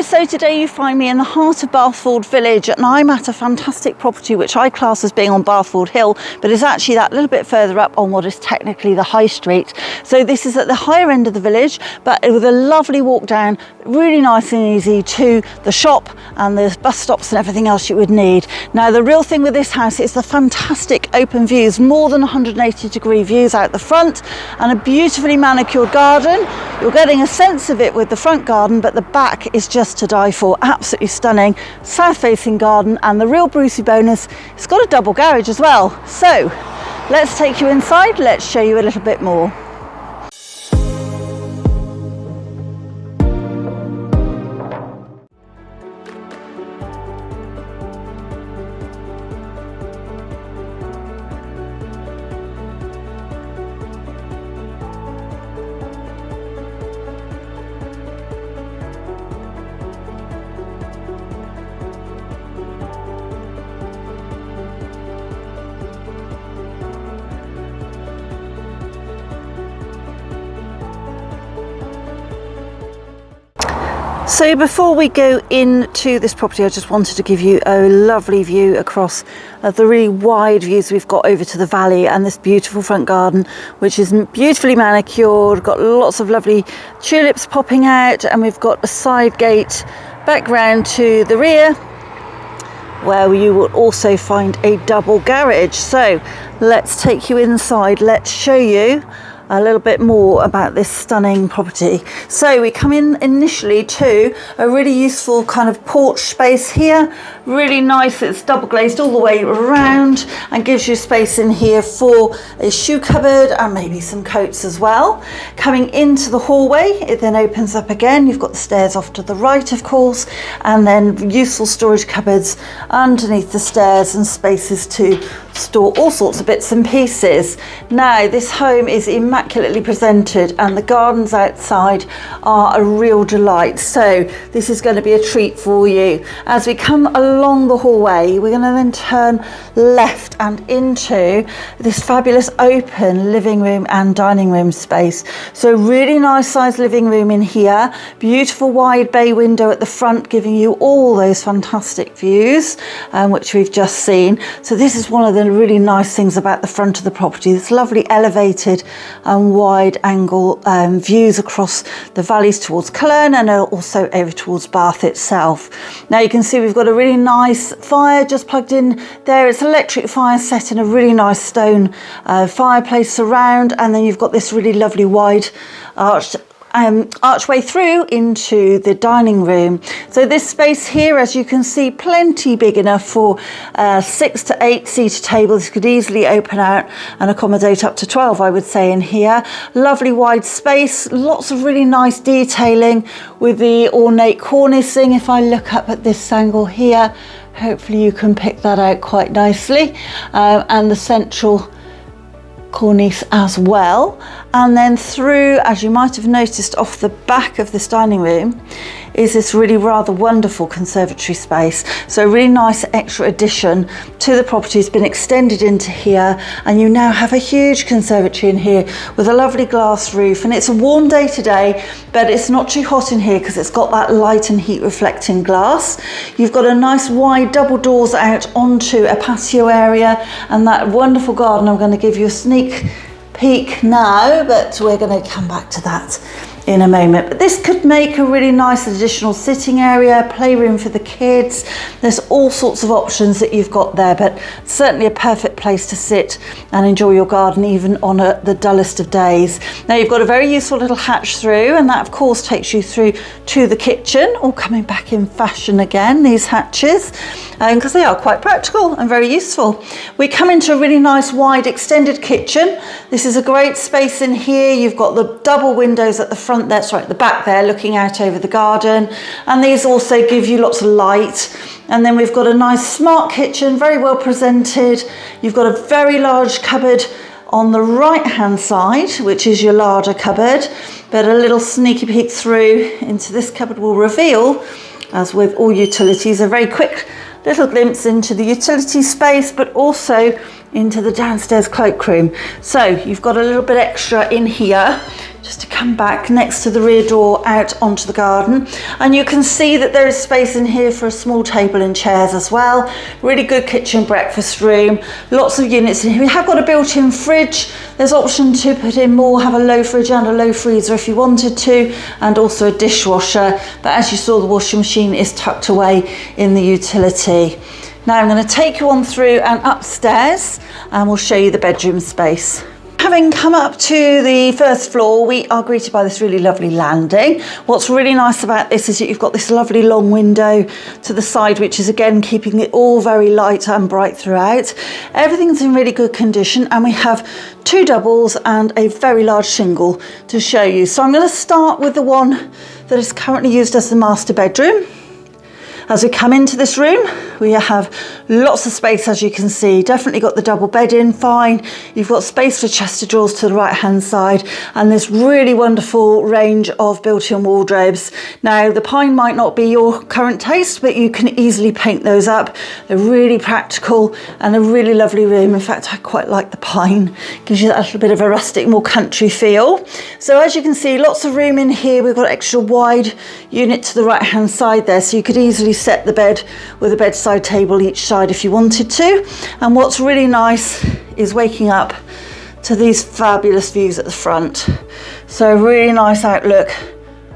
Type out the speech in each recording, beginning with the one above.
So today you find me in the heart of Bathford village, and I'm at a fantastic property which I class as being on Bathford Hill, but is actually that little bit further up on what is technically the high street. So this is at the higher end of the village, but with a lovely walk down, really nice and easy to the shop and the bus stops and everything else you would need. Now the real thing with this house is the fantastic open views, more than 180-degree views out the front, and a beautifully manicured garden. You're getting a sense of it with the front garden, but the back is just to die for. Absolutely stunning south facing garden, and the real Brucey bonus, it's got a double garage as well. So let's take you inside, let's show you a little bit more. So before we go into this property, I just wanted to give you a lovely view across the really wide views we've got over to the valley, and this beautiful front garden, which is beautifully manicured, got lots of lovely tulips popping out, and we've got a side gate back round to the rear, where you will also find a double garage. So let's take you inside, let's show you a little bit more about this stunning property. So we come in initially to a really useful kind of porch space here, really nice. It's double glazed all the way around and gives you space in here for a shoe cupboard and maybe some coats as well. Coming into the hallway, it then opens up again. You've got the stairs off to the right, of course, and then useful storage cupboards underneath the stairs and spaces to store all sorts of bits and pieces. Now this home is immaculately presented, and the gardens outside are a real delight. So this is going to be a treat for you. As we come along the hallway, we're going to then turn left and into this fabulous open living room and dining room space. So really nice sized living room in here, beautiful wide bay window at the front giving you all those fantastic views, which we've just seen. So this is one of the really nice things about the front of the property, this lovely elevated and wide angle views across the valleys towards Cologne and also over towards Bath itself. Now you can see we've got a really nice fire just plugged in there. It's electric fire set in a really nice stone fireplace around, and then you've got this really lovely wide archway through into the dining room. So this space here, as you can see, plenty big enough for 6 to 8 seater tables. This could easily open out and accommodate up to 12, I would say, in here. Lovely wide space, lots of really nice detailing with the ornate cornicing. If I look up at this angle here, hopefully you can pick that out quite nicely, and the central cornice as well. And then through, as you might have noticed, off the back of this dining room is this really rather wonderful conservatory space. So a really nice extra addition to the property has been extended into here, and you now have a huge conservatory in here with a lovely glass roof. And it's a warm day today, but it's not too hot in here because it's got that light and heat reflecting glass. You've got a nice wide double doors out onto a patio area and that wonderful garden. I'm going to give you a sneak peek now, but we're going to come back to that in a moment. But this could make a really nice additional sitting area, playroom for the kids. There's all sorts of options that you've got there, but certainly a perfect place to sit and enjoy your garden even on the dullest of days. Now you've got a very useful little hatch through, and that of course takes you through to the kitchen, all coming back in fashion again, these hatches, because they are quite practical and very useful. We come into a really nice wide extended kitchen. This is a great space in here. You've got the double windows at the front there, sorry, at the back there, looking out over the garden, and these also give you lots of light. And then we've got a nice smart kitchen, very well presented. You've got a very large cupboard on the right hand side, which is your larder cupboard, but a little sneaky peek through into this cupboard will reveal, as with all utilities, a very quick little glimpse into the utility space, but also into the downstairs cloakroom. So you've got a little bit extra in here just to come back next to the rear door out onto the garden, and you can see that there is space in here for a small table and chairs as well. Really good kitchen breakfast room, lots of units in here. We have got a built-in fridge. There's option to put in more, have a low fridge and a low freezer if you wanted to, and also a dishwasher, but as you saw, the washing machine is tucked away in the utility. Now I'm going to take you on through and upstairs, and we'll show you the bedroom space. Having come up to the first floor, we are greeted by this really lovely landing. What's really nice about this is that you've got this lovely long window to the side, which is again keeping it all very light and bright throughout. Everything's in really good condition, and we have 2 doubles and a very large single to show you. So I'm going to start with the one that is currently used as the master bedroom. As we come into this room, we have lots of space, as you can see. Definitely got the double bed in fine. You've got space for chest of drawers to the right hand side, and this really wonderful range of built-in wardrobes. Now, the pine might not be your current taste, but you can easily paint those up. They're really practical and a really lovely room. In fact, I quite like the pine. Gives you that little bit of a rustic, more country feel. So as you can see, lots of room in here. We've got an extra wide unit to the right hand side there, so you could easily set the bed with a bedside table each side if you wanted to. And what's really nice is waking up to these fabulous views at the front. So a really nice outlook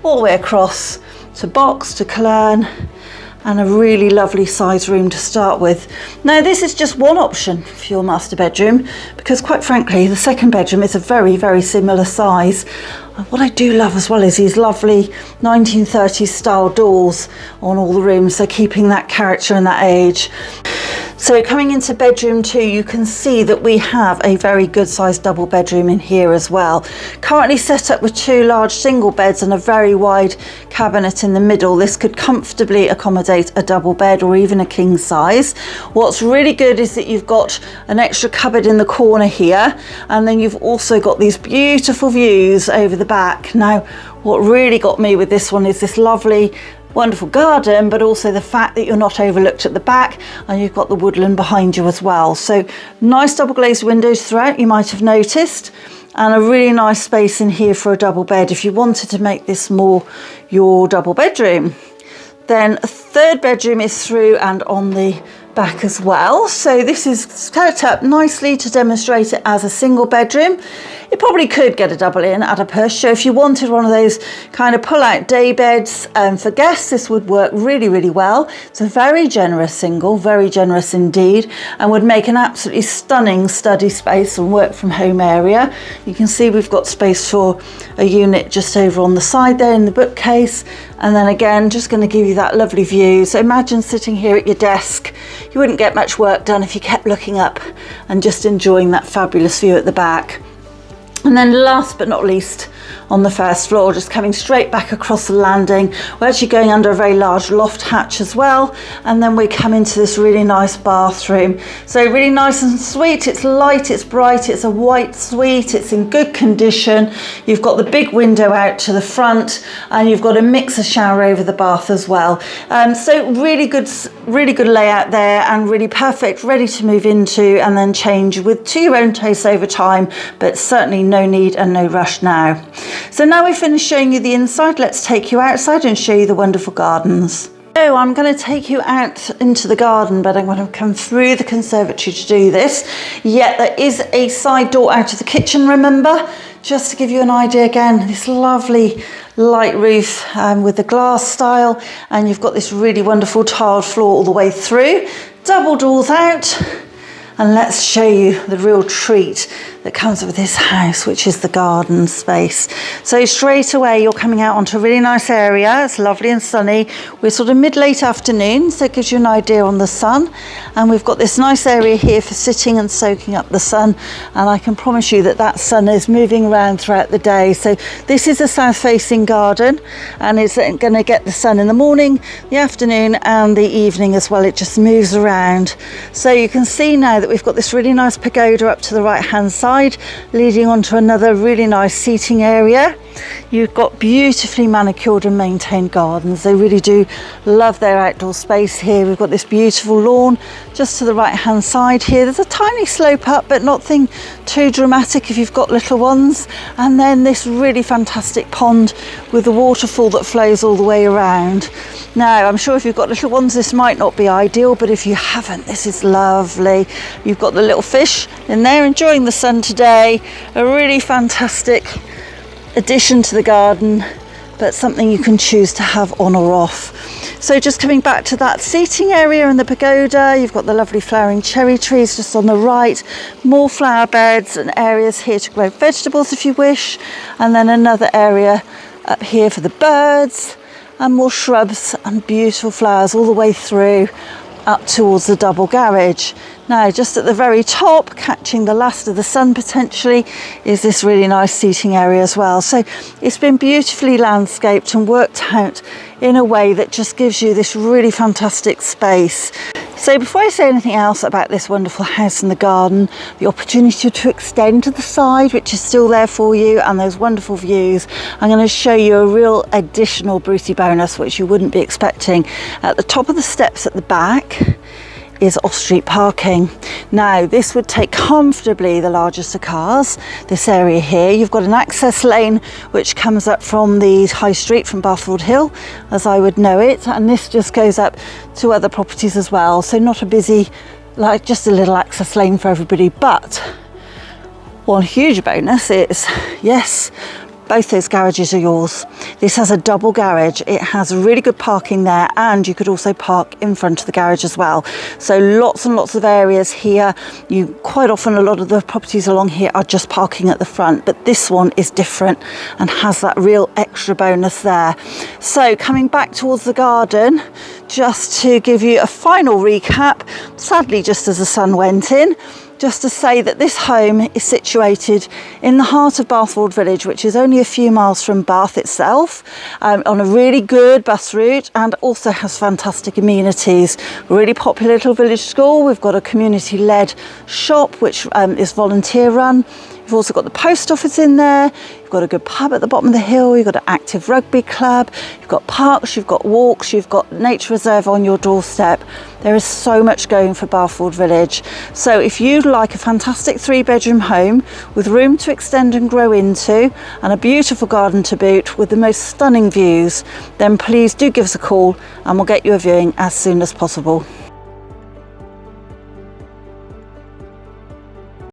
all the way across to Box, to Cologne, and a really lovely size room to start with. Now, this is just one option for your master bedroom, because quite frankly, the second bedroom is a very, very similar size. What I do love as well is these lovely 1930s style doors on all the rooms, so keeping that character and that age. So coming into bedroom 2, you can see that we have a very good sized double bedroom in here as well. Currently set up with 2 large single beds and a very wide cabinet in the middle. This could comfortably accommodate a double bed or even a king size. What's really good is that you've got an extra cupboard in the corner here, and then you've also got these beautiful views over the back. Now, what really got me with this one is this lovely wonderful garden, but also the fact that you're not overlooked at the back, and you've got the woodland behind you as well. So nice double glazed windows throughout, you might have noticed, and a really nice space in here for a double bed if you wanted to make this more your double bedroom. Then a third bedroom is through and on the back as well. So this is set up nicely to demonstrate it as a single bedroom. You probably could get a double in at a push. So if you wanted one of those kind of pull-out day beds for guests, this would work really, really well. It's a very generous single, very generous indeed, and would make an absolutely stunning study space and work from home area. You can see we've got space for a unit just over on the side there in the bookcase. And then again, just going to give you that lovely view. So imagine sitting here at your desk. You wouldn't get much work done if you kept looking up and just enjoying that fabulous view at the back. And then last but not least, on the first floor, just coming straight back across the landing, we're actually going under a very large loft hatch as well, and then we come into this really nice bathroom. So really nice and sweet. It's light, it's bright, it's a white suite, it's in good condition. You've got the big window out to the front, and you've got a mixer shower over the bath as well. So really good layout there, and really perfect, ready to move into and then change to your own taste over time, but certainly no need and no rush now. So now we've finished showing you the inside, let's take you outside and show you the wonderful gardens. So I'm going to take you out into the garden, but I'm going to come through the conservatory to do this. Yet there is a side door out of the kitchen, remember? Just to give you an idea again, this lovely light roof with the glass style, and you've got this really wonderful tiled floor all the way through. Double doors out. And let's show you the real treat that comes with this house, which is the garden space. So straight away, you're coming out onto a really nice area. It's lovely and sunny. We're sort of mid-late afternoon, so it gives you an idea on the sun. And we've got this nice area here for sitting and soaking up the sun. And I can promise you that that sun is moving around throughout the day. So this is a south-facing garden, and it's going to get the sun in the morning, the afternoon, and the evening as well. It just moves around. So you can see now that we've got this really nice pagoda up to the right-hand side. side, leading onto another really nice seating area. You've got beautifully manicured and maintained gardens. They really do love their outdoor space here. We've got this beautiful lawn just to the right hand side here. There's a tiny slope up, but nothing too dramatic if you've got little ones. And then this really fantastic pond with the waterfall that flows all the way around. Now, I'm sure if you've got little ones, this might not be ideal, but if you haven't, this is lovely. You've got the little fish in there enjoying the sun today. A really fantastic addition to the garden, but something you can choose to have on or off. So just coming back to that seating area and the pagoda, you've got the lovely flowering cherry trees just on the right, more flower beds and areas here to grow vegetables if you wish, and then another area up here for the birds, and more shrubs and beautiful flowers all the way through up towards the double garage. Now, just at the very top, catching the last of the sun potentially, is this really nice seating area as well. So it's been beautifully landscaped and worked out in a way that just gives you this really fantastic space. So before I say anything else about this wonderful house and the garden, the opportunity to extend to the side, which is still there for you, and those wonderful views, I'm going to show you a real additional Brucey bonus which you wouldn't be expecting. At the top of the steps at the back is off-street parking. Now, this would take comfortably the largest of cars. This area here, you've got an access lane which comes up from the high street from Bathford Hill, as I would know it, and this just goes up to other properties as well. So not a busy, like just a little access lane for everybody. But one huge bonus is, yes, both those garages are yours. This has a double garage. It has really good parking there, and you could also park in front of the garage as well. So lots and lots of areas here. You quite often, a lot of the properties along here are just parking at the front, but this one is different and has that real extra bonus there. So coming back towards the garden, just to give you a final recap, sadly just as the sun went in, just to say that this home is situated in the heart of Bathford village, which is only a few miles from Bath itself, on a really good bus route, and also has fantastic amenities. Really popular little village school. We've got a community-led shop which is volunteer run. You've also got the post office in there. You've got a good pub at the bottom of the hill. You've got an active rugby club. You've got parks, you've got walks, you've got nature reserve on your doorstep. There is so much going for Bathford Village. So if you'd like a fantastic 3-bedroom home with room to extend and grow into, and a beautiful garden to boot with the most stunning views, then please do give us a call and we'll get you a viewing as soon as possible.